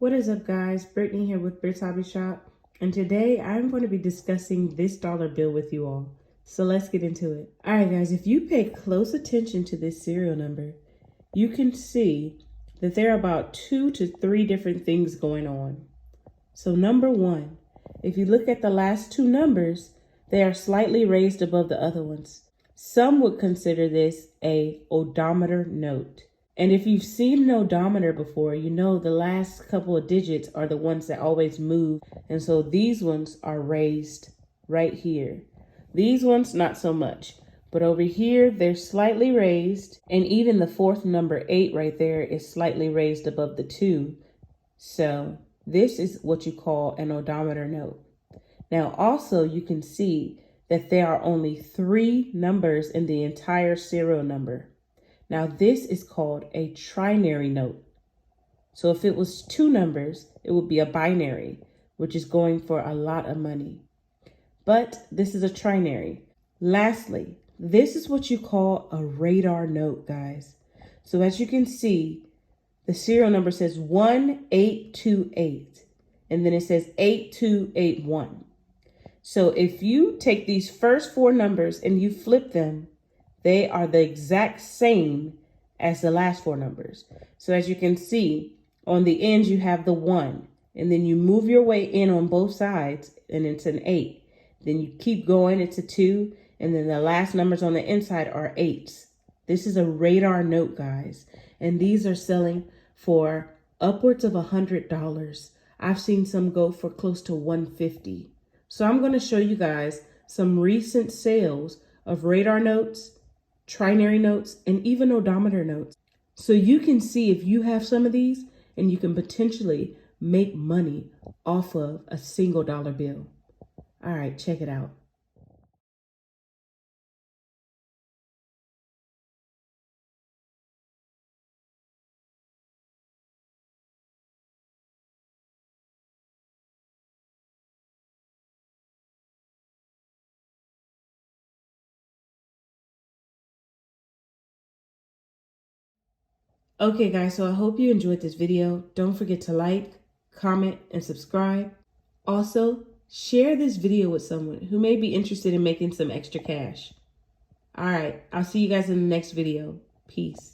What is up, guys? Brittany here with Britt's Hobby Shop, and today I'm going to be discussing this dollar bill with you all. So let's get into it. All right, guys, if you pay close attention to this serial number, you can see that there are about 2 to 3 different things going on. So number one, if you look at the last 2 numbers, they are slightly raised above the other ones. Some would consider this a odometer note. And if you've seen an odometer before, you know the last couple of digits are the ones that always move. And so these ones are raised right here. These ones, not so much. But over here, they're slightly raised. And even the fourth number, 8, right there is slightly raised above the 2. So this is what you call an odometer note. Now, also, you can see that there are only 3 numbers in the entire serial number. Now, this is called a trinary note. So if it was 2 numbers, it would be a binary, which is going for a lot of money. But this is a trinary. Lastly, this is what you call a radar note, guys. So as you can see, the serial number says 1828, and then it says 8281. So if you take these first 4 numbers and you flip them, they are the exact same as the last 4 numbers. So as you can see, on the end you have the 1, and then you move your way in on both sides, and it's an 8. Then you keep going, it's a 2, and then the last numbers on the inside are 8s. This is a radar note, guys, and these are selling for upwards of $100. I've seen some go for close to $150. So I'm going to show you guys some recent sales of radar notes, trinary notes, and even odometer notes. So you can see if you have some of these, and you can potentially make money off of a single dollar bill. All right, check it out. Okay, guys, so I hope you enjoyed this video. Don't forget to like, comment, and subscribe. Also, share this video with someone who may be interested in making some extra cash. All right, I'll see you guys in the next video. Peace.